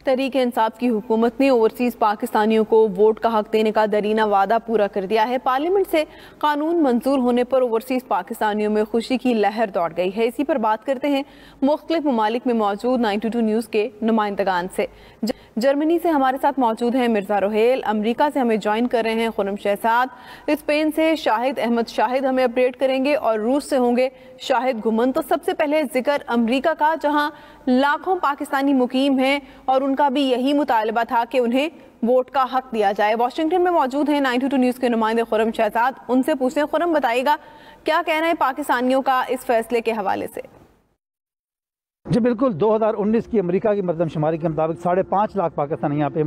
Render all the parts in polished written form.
तहरीक इंसाफ की हुकूमत ने ओवरसीज पाकिस्तानियों को वोट का हक देने का दरीना वादा पूरा कर दिया है। पार्लियामेंट से कानून मंजूर होने पर ओवरसीज पाकिस्तानियों में खुशी की लहर दौड़ गई है। इसी पर बात करते हैं मुख्तलिफ ममालिक में मौजूद 92 न्यूज़ के नुमाइंदगान से। जर्मनी से हमारे साथ मौजूद हैं मिर्जा रोहेल, अमरीका से हमें ज्वाइन कर रहे हैं खुरम शहजाद, स्पेन से शाहिद अहमद शाहिद हमें अपडेट करेंगे और रूस से होंगे शाहिद घुमन। तो सबसे पहले जिक्र अमरीका का, जहां लाखों पाकिस्तानी मुकीम हैं और उनका भी यही मुतालबा था कि उन्हें वोट का हक दिया जाए। वाशिंगटन में मौजूद हैं 92 न्यूज़ के नुमाइंदे खुरम शहजाद, उनसे पूछते हैं। खुरम, बताइएगा क्या कहना है पाकिस्तानियों का इस फैसले के हवाले से? जी बिल्कुल, 2019 की अमेरिका की मरदमशुमारी के मुताबिक 5.5 लाख पाकिस्तानी यहाँ पे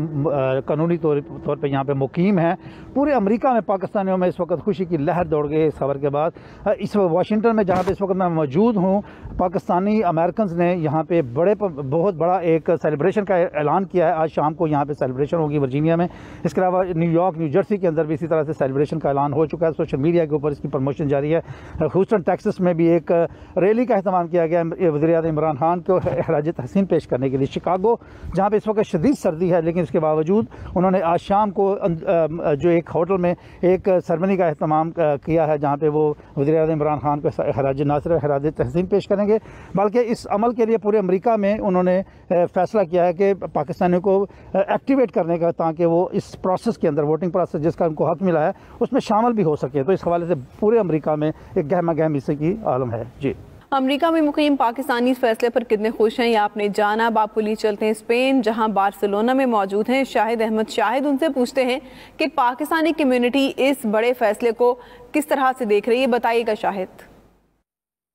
कानूनी तौर पे यहाँ पे मुकीम हैं। पूरे अमेरिका में पाकिस्तानियों में इस वक्त खुशी की लहर दौड़ गई है इस खबर के बाद। इस वाशिंगटन में जहाँ पे इस वक्त मैं मौजूद हूँ, पाकिस्तानी अमेरिकन ने यहाँ पे बहुत बड़ा एक सेलिब्रेशन का ऐलान किया है। आज शाम को यहाँ पे सेलिब्रेशन होगी वर्जीनिया में। इसके अलावा न्यूयॉर्क, न्यू जर्सी के अंदर भी इसी तरह से सेलिब्रेशन का ऐलान हो चुका है। सोशल मीडिया के ऊपर इसकी प्रमोशन जारी है। ह्यूस्टन टेक्सास में भी एक रैली का अहतमाम किया गया है वज़ीर-ए-आज़म इमरान खान को खराज तहसीन पेश करने के लिए। शिकागो, जहाँ पे इस वक्त शदीद सर्दी है, लेकिन इसके बावजूद उन्होंने आज शाम को जो एक होटल में एक सेरेमनी का अहतमाम किया है, जहाँ पे वो वज़ीर-ए-आज़म इमरान खान को ना सिर्फ खराज तहसीन पेश करेंगे, बल्कि इस अमल के लिए पूरे अमेरिका में उन्होंने फैसला किया है कि पाकिस्तानियों को एक्टिवेट करने का, ताकि वो इस प्रोसेस के अंदर, वोटिंग प्रोसेस जिसका उनको हक मिला है, उसमें शामिल भी हो सके। तो इस हवाले से पूरे अमेरिका में एक गहमा गहमी से की आलम है। जी, अमेरिका में मुकीम पाकिस्तानी इस फैसले पर कितने खुश हैं, या आपने जाना। बापुली चलते हैं स्पेन, जहां बार्सिलोना में मौजूद हैं शाहिद अहमद शाहिद, उनसे पूछते हैं कि पाकिस्तानी कम्युनिटी इस बड़े फैसले को किस तरह से देख रही है। बताइएगा शाहिद।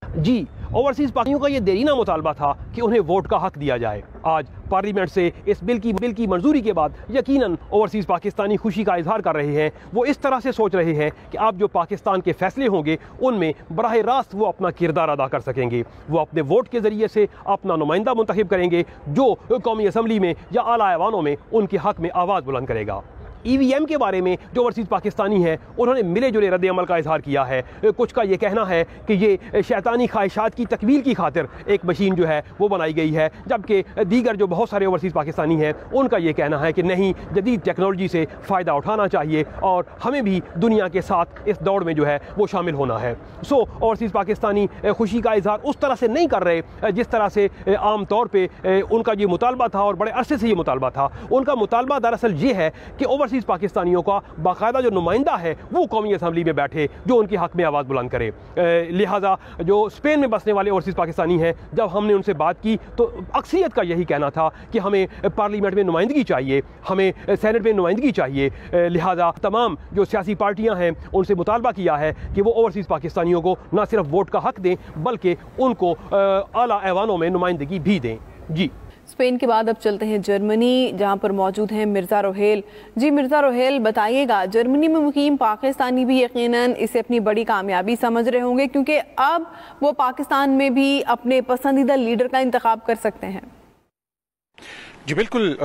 जी, ओवरसीज पाकिस्तानियों का ये देरीना मुतालबा था कि उन्हें वोट का हक दिया जाए। आज पार्लियामेंट से इस बिल की मंजूरी के बाद यकीनन ओवरसीज पाकिस्तानी खुशी का इजहार कर रहे हैं। वो इस तरह से सोच रहे हैं कि अब जो पाकिस्तान के फैसले होंगे उनमें बराह रास्त वो अपना किरदार अदा कर सकेंगे। वो अपने वोट के जरिए से अपना नुमाइंदा मुंतखब करेंगे जो कौमी असम्बली में या आला ऐवानों में उनके हक में आवाज़ बुलंद करेगा। EVM के बारे में जो ओवरसीज पाकिस्तानी हैं उन्होंने मिले जुले रद्द अमल का इजहार किया है। कुछ का ये कहना है कि ये शैतानी ख्वाहिशात की तकमील की खातिर एक मशीन जो है वो बनाई गई है, जबकि दीगर जो बहुत सारे ओवरसीज पाकिस्तानी हैं उनका ये कहना है कि नहीं, जदीद टेक्नोलॉजी से फ़ायदा उठाना चाहिए और हमें भी दुनिया के साथ इस दौड़ में जो है वो शामिल होना है। सो ओवरसीज पाकिस्तानी खुशी का इजहार उस तरह से नहीं कर रहे जिस तरह से आम तौर पर उनका ये मुतालबा था और बड़े अरसे से ये मुतालबा था। उनका मुतालबा दरअसल ये है कि ओवरसीज पाकिस्तानियों का बाकायदा जो नुमाइंदा है वो कौमी असम्बली में बैठे जो उनके हक में आवाज़ बुलंद करे। लिहाजा जो स्पेन में बसने वाले ओवरसीज पाकिस्तानी हैं, जब हमने उनसे बात की तो अक्सरियत का यही कहना था कि हमें पार्लियामेंट में नुमाइंदगी चाहिए, हमें सेनेट में नुमाइंदगी चाहिए। लिहाजा तमाम जो सियासी पार्टियां हैं उनसे मुतालबा किया है कि वो ओवरसीज पाकिस्तानियों को न सिर्फ वोट का हक दें बल्कि उनको आला ऐवानों में नुमाइंदगी भी दें। जी, स्पेन के बाद अब चलते हैं जर्मनी, जहां पर मौजूद हैं मिर्जा रोहेल। जी मिर्जा रोहेल, बताइएगा, जर्मनी में मुकीम पाकिस्तानी भी यकीनन इसे अपनी बड़ी कामयाबी समझ रहे होंगे, क्योंकि अब वो पाकिस्तान में भी अपने पसंदीदा लीडर का इंतखाब कर सकते हैं। जी बिल्कुल,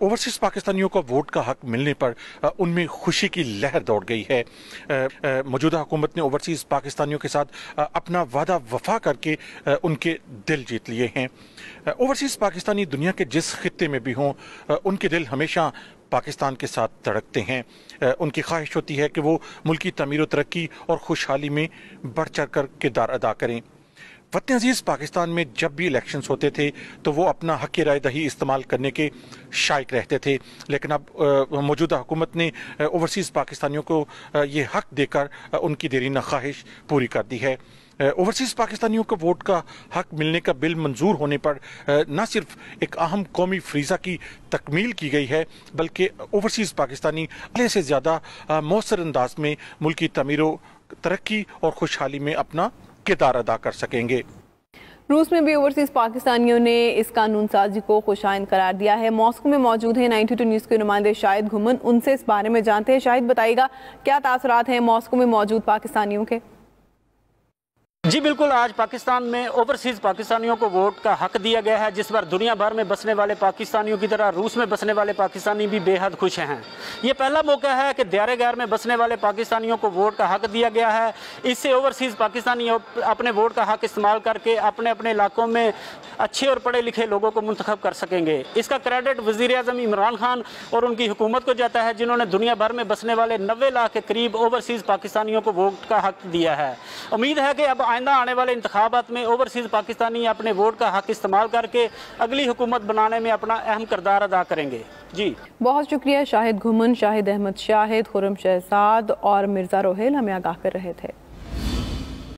ओवरसीज पाकिस्तानियों को वोट का हक मिलने पर उनमें खुशी की लहर दौड़ गई है। मौजूदा हुकूमत ने ओवरसीज पाकिस्तानियों के साथ अपना वादा वफा करके उनके दिल जीत लिए हैं। ओवरसीज पाकिस्तानी दुनिया के जिस खित्ते में भी हों, उनके दिल हमेशा पाकिस्तान के साथ धड़कते हैं। उनकी ख्वाहिश होती है कि वो मुल्की तमीर व तरक्की और खुशहाली में बढ़ चढ़ कर किरदार अदा करें। वतन अजीज़ पाकिस्तान में जब भी इलेक्शंस होते थे तो वो अपना हक़ राय दही इस्तेमाल करने के शायक रहते थे, लेकिन अब मौजूदा हुकूमत ने ओवरसीज़ पाकिस्तानियों को ये हक़ देकर उनकी देरीना ख्वाहिश पूरी कर दी है। ओवरसीज़ पाकिस्तानियों को वोट का हक मिलने का बिल मंजूर होने पर न सिर्फ एक अहम कौमी फ्रीज़ा की तकमील की गई है, बल्कि ओवरसीज़ पाकिस्तानी पहले से ज़्यादा मौसर अंदाज में मुल्की तमीर तरक्की और खुशहाली में अपना किरदार अदा कर सकेंगे। रूस में भी ओवरसीज पाकिस्तानियों ने इस कानून साजी को खुशाइन करार दिया है। मॉस्को में मौजूद हैं 92 न्यूज़ के नुमाइंदे शाहिद घुमन, उनसे इस बारे में जानते हैं। शाहिद, बताइएगा क्या तासुरात हैं मॉस्को में मौजूद पाकिस्तानियों के? जी बिल्कुल, आज पाकिस्तान में ओवरसीज़ पाकिस्तानियों को वोट का हक दिया गया है, जिस पर दुनिया भर में बसने वाले पाकिस्तानियों की तरह रूस में बसने वाले पाकिस्तानी भी बेहद खुश हैं। ये पहला मौका है कि दायरे गैर में बसने वाले पाकिस्तानियों को वोट का हक दिया गया है। इससे ओवरसीज़ पाकिस्तानी अपने वोट का हक इस्तेमाल करके अपने अपने इलाकों में अच्छे और पढ़े लिखे लोगों को मुंतखब कर सकेंगे। इसका क्रेडिट वज़ीर-ए-आज़म इमरान खान और उनकी हुकूमत को जाता है, जिन्होंने दुनिया भर में बसने वाले 90 लाख के करीब ओवरसीज़ पाकिस्तानियों को वोट का हक दिया है। उम्मीद है कि अब आइंदा आने वाले इंतखाबात में ओवरसीज़ पाकिस्तानी अपने वोट का हक इस्तेमाल करके अगली हुकूमत बनाने में अपना अहम किरदार अदा करेंगे। जी बहुत शुक्रिया शाहिद घुमन, शाहिद अहमद शाहिद, खुर्रम शहजाद और मिर्ज़ा रोहेल हमें आगाह कर रहे थे।